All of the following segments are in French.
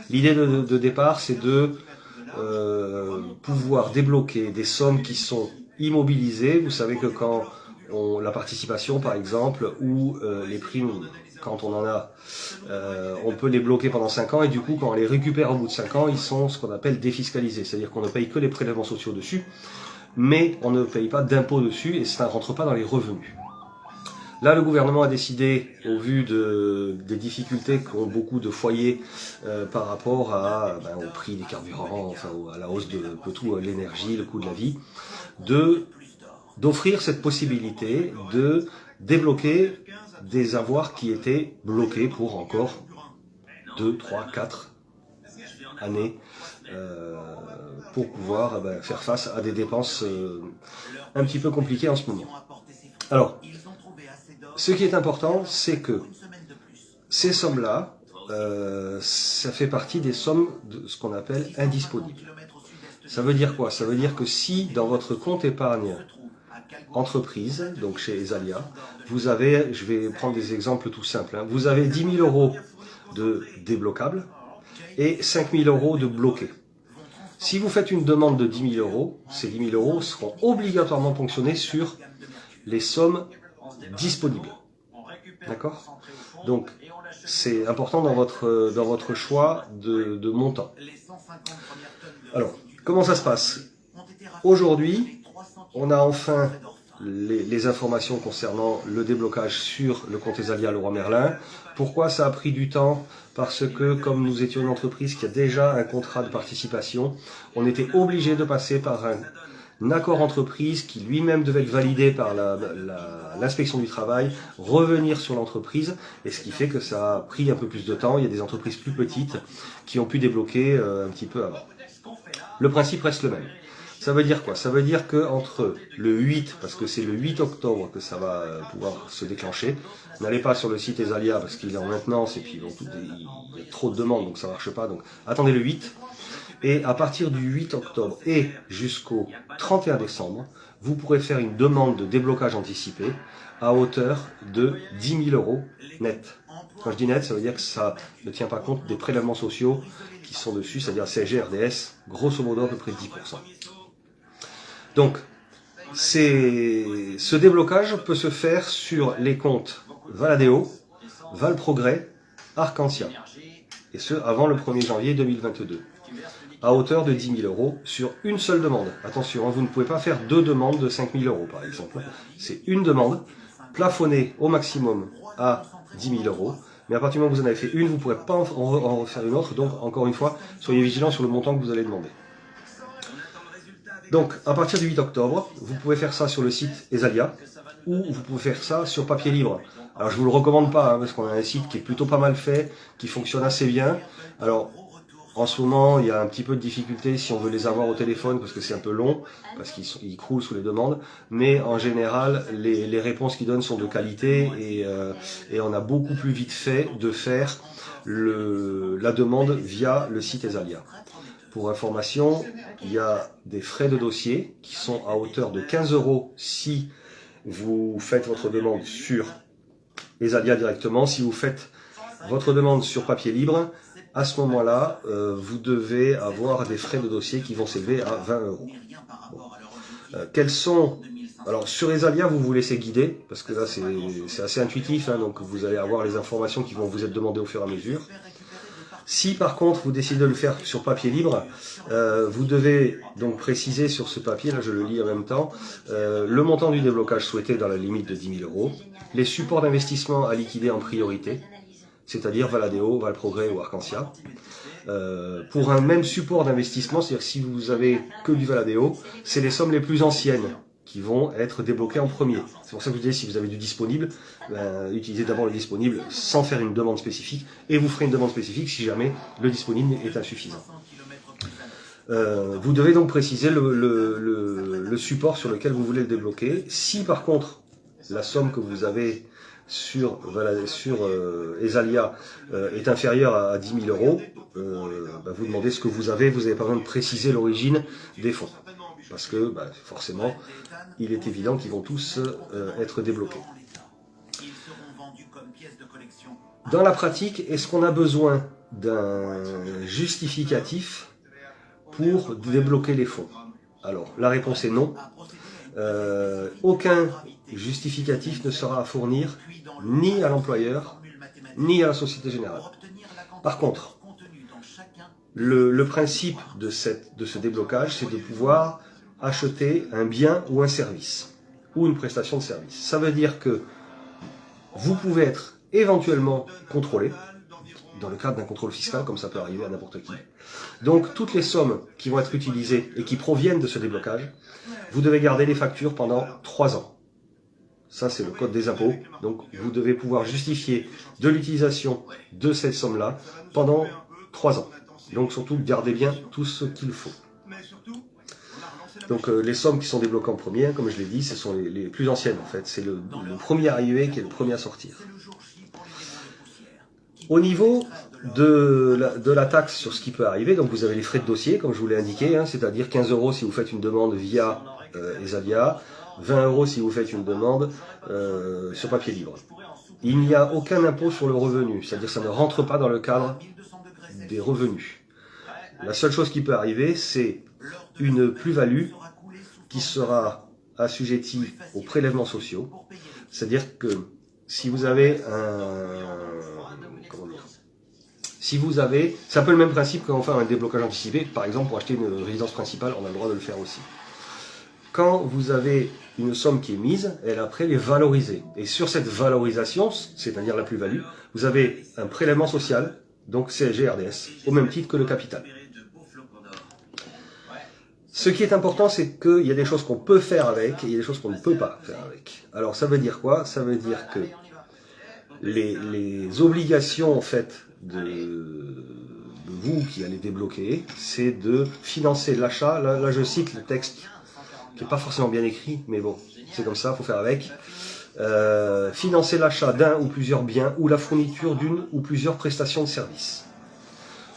L'idée de départ, c'est de pouvoir débloquer des sommes qui sont immobilisées. Vous savez que quand la participation, par exemple, ou les primes, quand on en a, on peut les bloquer pendant 5 ans, et du coup, quand on les récupère au bout de 5 ans, ils sont ce qu'on appelle défiscalisés. C'est-à-dire qu'on ne paye que les prélèvements sociaux dessus, mais on ne paye pas d'impôts dessus, et ça ne rentre pas dans les revenus. Là, le gouvernement a décidé, au vu des difficultés qu'ont beaucoup de foyers par rapport au prix des carburants, enfin à la hausse de tout, l'énergie, le coût de la vie, d'offrir cette possibilité de débloquer des avoirs qui étaient bloqués pour encore 2, 3, 4 années pour pouvoir faire face à des dépenses un petit peu compliquées en ce moment. Alors, ce qui est important, c'est que ces sommes-là, ça fait partie des sommes de ce qu'on appelle indisponibles. Ça veut dire quoi? Ça veut dire que si dans votre compte épargne entreprise, donc chez Esalia, vous avez, je vais prendre des exemples tout simples, hein, vous avez 10 000 euros de débloquables et 5 000 euros de bloqués. Si vous faites une demande de 10 000 euros, ces 10 000 euros seront obligatoirement ponctionnés sur les sommes disponibles. D'accord? Donc, c'est important dans votre choix de montant. Alors, comment ça se passe? Aujourd'hui, on a enfin les informations concernant le déblocage sur le compte Esalia Leroy Merlin. Pourquoi ça a pris du temps? Parce que comme nous étions une entreprise qui a déjà un contrat de participation, on était obligé de passer par un accord entreprise qui lui-même devait être validé par l'inspection du travail, revenir sur l'entreprise, et ce qui fait que ça a pris un peu plus de temps. Il y a des entreprises plus petites qui ont pu débloquer un petit peu avant. Le principe reste le même. Ça veut dire quoi? Ça veut dire que entre le 8, parce que c'est le 8 octobre que ça va pouvoir se déclencher, n'allez pas sur le site Esalia parce qu'il est en maintenance et puis il y a trop de demandes donc ça marche pas. Donc attendez le 8. Et à partir du 8 octobre et jusqu'au 31 décembre, vous pourrez faire une demande de déblocage anticipé à hauteur de 10 000 euros net. Quand je dis net, ça veut dire que ça ne tient pas compte des prélèvements sociaux qui sont dessus, c'est-à-dire CSG, RDS, grosso modo à peu près 10%. Donc, ce déblocage peut se faire sur les comptes Valadeo, Valprogrès, Arcantia, et ce avant le 1er janvier 2022, à hauteur de 10 000 euros sur une seule demande. Attention, vous ne pouvez pas faire 2 demandes de 5 000 euros par exemple. C'est une demande, plafonnée au maximum à 10 000 euros. Mais à partir du moment où vous en avez fait une, vous ne pourrez pas en refaire une autre. Donc, encore une fois, soyez vigilants sur le montant que vous allez demander. Donc, à partir du 8 octobre, vous pouvez faire ça sur le site Esalia, ou vous pouvez faire ça sur papier libre. Alors, je vous le recommande pas, parce qu'on a un site qui est plutôt pas mal fait, qui fonctionne assez bien. Alors, en ce moment, il y a un petit peu de difficulté si on veut les avoir au téléphone, parce que c'est un peu long, parce qu'ils croulent sous les demandes. Mais en général, les réponses qu'ils donnent sont de qualité, et on a beaucoup plus vite fait de faire la demande via le site Esalia. Pour information, il y a des frais de dossier qui sont à hauteur de 15 euros si vous faites votre demande sur Esalia directement. Si vous faites votre demande sur papier libre, à ce moment-là, vous devez avoir des frais de dossier qui vont s'élever à 20 euros. Bon. Quels sont... Alors sur Esalia, vous vous laissez guider, parce que là c'est assez intuitif, hein, donc vous allez avoir les informations qui vont vous être demandées au fur et à mesure. Si par contre vous décidez de le faire sur papier libre, vous devez donc préciser sur ce papier, là je le lis en même temps, le montant du déblocage souhaité dans la limite de 10 000 euros, les supports d'investissement à liquider en priorité, c'est-à-dire Valadeo, Valprogrès ou Arcantia. Pour un même support d'investissement, c'est-à-dire si vous avez que du Valadeo, c'est les sommes les plus anciennes qui vont être débloquées en premier. C'est pour ça que je vous disais, si vous avez du disponible, utilisez d'abord le disponible sans faire une demande spécifique, et vous ferez une demande spécifique si jamais le disponible est insuffisant. Vous devez donc préciser le support sur lequel vous voulez le débloquer. Si par contre, la somme que vous avez sur Esalia est inférieure à 10 000 euros, vous demandez ce que vous avez pas besoin de préciser l'origine des fonds. Parce que forcément, il est évident qu'ils vont tous être débloqués. Dans la pratique, est-ce qu'on a besoin d'un justificatif pour débloquer les fonds? Alors, la réponse est non. Aucun justificatif ne sera à fournir ni à l'employeur, ni à la Société Générale. Par contre, le principe de ce déblocage, c'est de pouvoir acheter un bien ou un service, ou une prestation de service. Ça veut dire que vous pouvez être éventuellement contrôlé, dans le cadre d'un contrôle fiscal, comme ça peut arriver à n'importe qui. Donc, toutes les sommes qui vont être utilisées et qui proviennent de ce déblocage, vous devez garder les factures pendant 3 ans. Ça, c'est le code des impôts. Donc, vous devez pouvoir justifier de l'utilisation de cette somme-là pendant 3 ans. Donc, surtout, gardez bien tout ce qu'il faut. Donc, les sommes qui sont débloquées en premier, comme je l'ai dit, ce sont les plus anciennes, en fait. C'est le premier arrivé qui est le premier à sortir. Au niveau de la taxe sur ce qui peut arriver, donc vous avez les frais de dossier, comme je vous l'ai indiqué, hein, c'est-à-dire 15 € si vous faites une demande via Esalia, 20 € si vous faites une demande sur papier libre. Il n'y a aucun impôt sur le revenu, c'est-à-dire ça ne rentre pas dans le cadre des revenus. La seule chose qui peut arriver, c'est une plus-value qui sera assujettie aux prélèvements sociaux, c'est-à-dire que si vous avez c'est un peu le même principe quand on fait un déblocage anticipé, par exemple pour acheter une résidence principale, on a le droit de le faire aussi. Quand vous avez une somme qui est mise, elle après est valorisée. Et sur cette valorisation, c'est-à-dire la plus-value, vous avez un prélèvement social, donc CSG, RDS, au même titre que le capital. Ce qui est important, c'est qu'il y a des choses qu'on peut faire avec et il y a des choses qu'on ne peut pas faire avec. Alors ça veut dire quoi? Ça veut dire que les obligations en fait de vous qui allez débloquer, c'est de financer l'achat. Là, je cite le texte qui n'est pas forcément bien écrit, mais bon, c'est comme ça, il faut faire avec. Financer l'achat d'un ou plusieurs biens ou la fourniture d'une ou plusieurs prestations de services.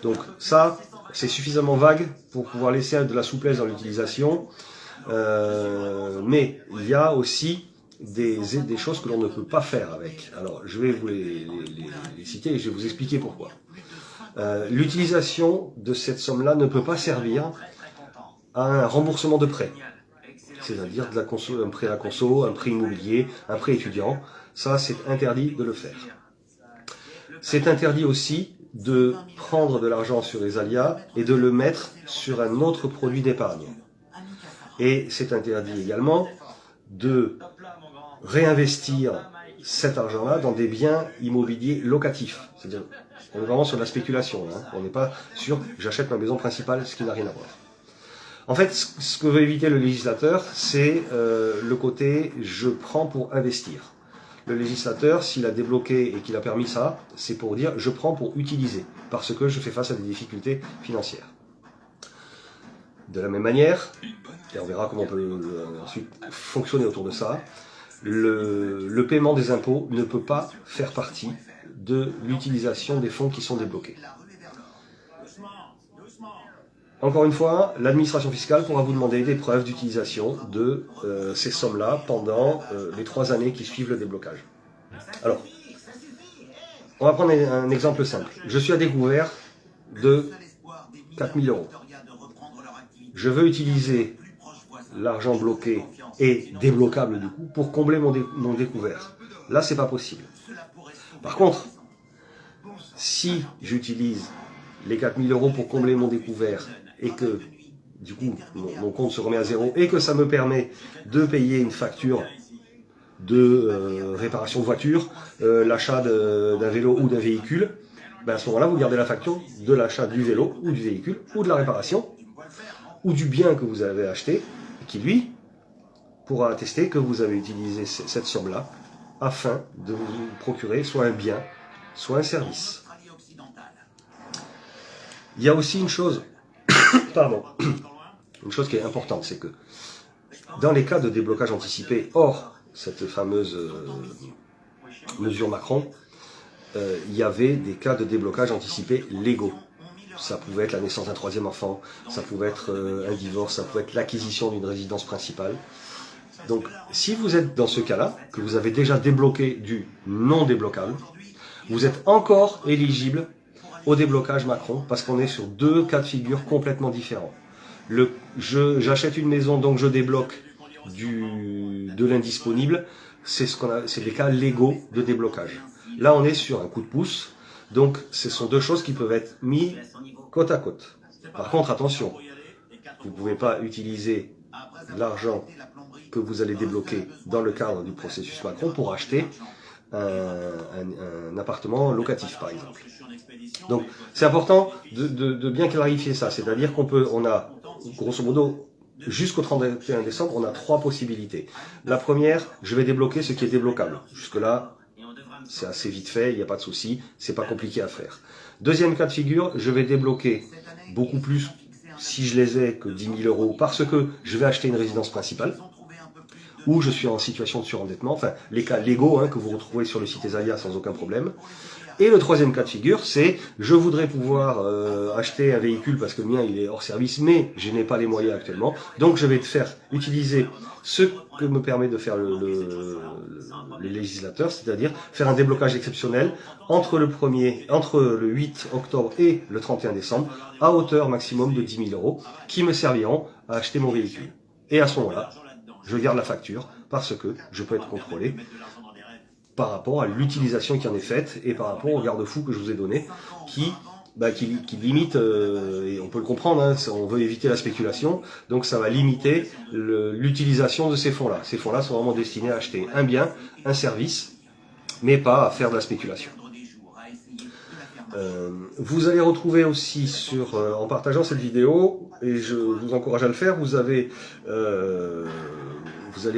Donc ça, c'est suffisamment vague pour pouvoir laisser de la souplesse dans l'utilisation. Mais il y a aussi des choses que l'on ne peut pas faire avec. Alors, je vais vous les citer et je vais vous expliquer pourquoi. L'utilisation de cette somme-là ne peut pas servir à un remboursement de prêt. C'est-à-dire un prêt à conso, un prêt immobilier, un prêt étudiant. Ça, c'est interdit de le faire. C'est interdit aussi de prendre de l'argent sur Esalia et de le mettre sur un autre produit d'épargne. Et c'est interdit également de réinvestir cet argent-là dans des biens immobiliers locatifs. C'est-à-dire, on est vraiment sur la spéculation. Hein. On n'est pas sur « j'achète ma maison principale », ce qui n'a rien à voir. En fait, ce que veut éviter le législateur, c'est le côté « je prends pour investir ». Le législateur, s'il a débloqué et qu'il a permis ça, c'est pour dire « je prends pour utiliser », parce que je fais face à des difficultés financières. De la même manière, et on verra comment on peut ensuite fonctionner autour de ça, le paiement des impôts ne peut pas faire partie de l'utilisation des fonds qui sont débloqués. Encore une fois, l'administration fiscale pourra vous demander des preuves d'utilisation de ces sommes-là pendant les 3 années qui suivent le déblocage. Alors, on va prendre un exemple simple. Je suis à découvert de 4 000 €. Je veux utiliser l'argent bloqué et débloquable du coup pour combler mon découvert. Là, c'est pas possible. Par contre, si j'utilise les 4 000 € pour combler mon découvert et que du coup mon compte se remet à zéro et que ça me permet de payer une facture de réparation de voiture, l'achat d'un vélo ou d'un véhicule, ben à ce moment-là vous gardez la facture de l'achat du vélo ou du véhicule ou de la réparation ou du bien que vous avez acheté qui lui pourra attester que vous avez utilisé cette somme-là afin de vous procurer soit un bien, soit un service. Il y a aussi une chose, une chose qui est importante, c'est que dans les cas de déblocage anticipé, hors cette fameuse mesure Macron, il y avait des cas de déblocage anticipé légaux. Ça pouvait être la naissance d'un 3e enfant, ça pouvait être un divorce, ça pouvait être l'acquisition d'une résidence principale. Donc, si vous êtes dans ce cas-là, que vous avez déjà débloqué du non débloquable, vous êtes encore éligible au déblocage Macron, parce qu'on est sur deux cas de figure complètement différents. J'achète une maison, donc je débloque de l'indisponible, c'est des cas légaux de déblocage. Là, on est sur un coup de pouce, donc ce sont deux choses qui peuvent être mises côte à côte. Par contre, attention, vous ne pouvez pas utiliser l'argent que vous allez débloquer dans le cadre du processus Macron pour acheter un appartement locatif, par exemple. Donc, c'est important de bien clarifier ça, c'est-à-dire on a, grosso modo, jusqu'au 31 décembre, on a trois possibilités. La première, je vais débloquer ce qui est débloquable. Jusque-là, c'est assez vite fait, il n'y a pas de souci, c'est pas compliqué à faire. Deuxième cas de figure, je vais débloquer beaucoup plus, si je les ai, que 10 000 € parce que je vais acheter une résidence principale, ou je suis en situation de surendettement, enfin les cas légaux que vous retrouvez sur le site Esalia sans aucun problème. Et le troisième cas de figure, c'est je voudrais pouvoir acheter un véhicule parce que le mien il est hors service, mais je n'ai pas les moyens actuellement. Donc je vais te faire utiliser ce que me permet de faire les législateurs, c'est-à-dire faire un déblocage exceptionnel entre le 8 octobre et le 31 décembre, à hauteur maximum de 10 000 €, qui me serviront à acheter mon véhicule. Et à ce moment-là, je garde la facture parce que je peux être contrôlé par rapport à l'utilisation qui en est faite et par rapport au garde-fou que je vous ai donné qui limite, et on peut le comprendre, on veut éviter la spéculation, donc ça va limiter l'utilisation de ces fonds-là. Ces fonds-là sont vraiment destinés à acheter un bien, un service, mais pas à faire de la spéculation. Vous allez retrouver aussi en partageant cette vidéo, et je vous encourage à le faire, vous allez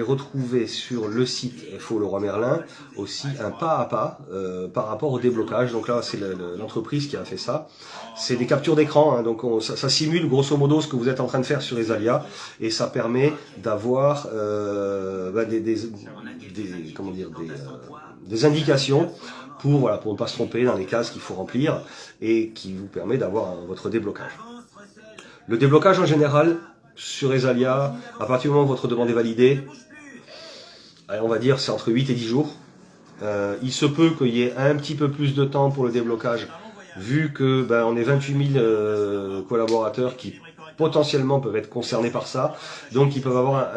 retrouver sur le site FO Leroy Merlin aussi un pas à pas par rapport au déblocage. Donc là, c'est l'entreprise qui a fait ça. C'est des captures d'écran, donc ça simule grosso modo ce que vous êtes en train de faire sur Esalia, et ça permet d'avoir des indications pour ne pas se tromper dans les cases qu'il faut remplir et qui vous permet d'avoir votre déblocage. Le déblocage en général sur Esalia, à partir du moment où votre demande est validée, on va dire c'est entre 8 et 10 jours. Il se peut qu'il y ait un petit peu plus de temps pour le déblocage, vu que on est 28 000 collaborateurs qui potentiellement peuvent être concernés par ça. Donc ils peuvent avoir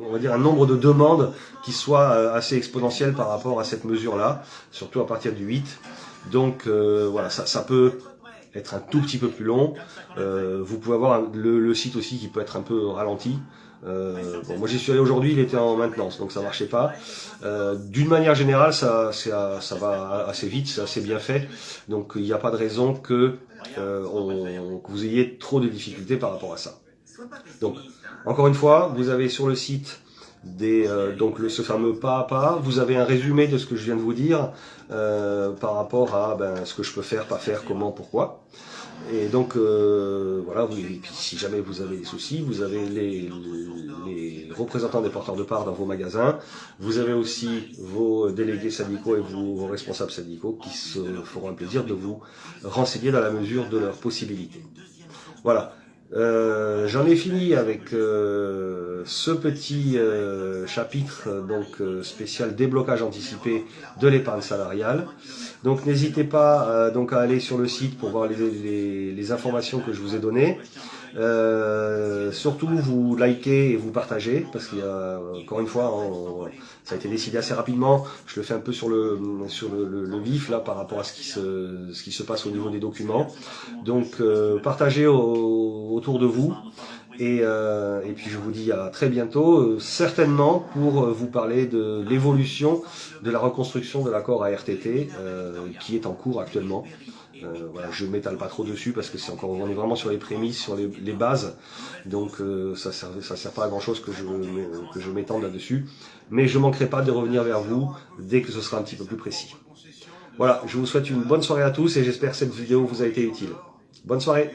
on va dire un nombre de demandes qui soit assez exponentiel par rapport à cette mesure-là, surtout à partir du 8. Donc voilà, ça peut être un tout petit peu plus long. Vous pouvez avoir le site aussi qui peut être un peu ralenti. Moi j'y suis allé aujourd'hui, il était en maintenance, donc ça marchait pas. D'une manière générale, ça va assez vite, c'est assez bien fait. Donc il n'y a pas de raison que vous ayez trop de difficultés par rapport à ça. Donc encore une fois, vous avez sur le site ce fameux pas à pas, vous avez un résumé de ce que je viens de vous dire par rapport à ce que je peux faire, pas faire, comment, pourquoi. Et donc voilà, et puis, si jamais vous avez des soucis, vous avez les représentants des porteurs de parts dans vos magasins, vous avez aussi vos délégués syndicaux et vos responsables syndicaux qui se feront un plaisir de vous renseigner dans la mesure de leurs possibilités. Voilà. J'en ai fini avec ce petit chapitre spécial déblocage anticipé de l'épargne salariale. Donc n'hésitez pas à aller sur le site pour voir les informations que je vous ai données. Surtout vous likez et vous partagez, parce qu'il y a encore une fois ça a été décidé assez rapidement. Je le fais un peu sur le vif là par rapport à ce qui se passe au niveau des documents. Donc partagez autour de vous. Et puis je vous dis à très bientôt, certainement pour vous parler de l'évolution de la reconstruction de l'accord ARTT qui est en cours actuellement. Voilà, je ne m'étale pas trop dessus parce que on est vraiment sur les prémices, sur les bases, donc ça sert pas à grand chose que je m'étende là-dessus, mais je manquerai pas de revenir vers vous dès que ce sera un petit peu plus précis. Voilà, je vous souhaite une bonne soirée à tous et j'espère que cette vidéo vous a été utile. Bonne soirée.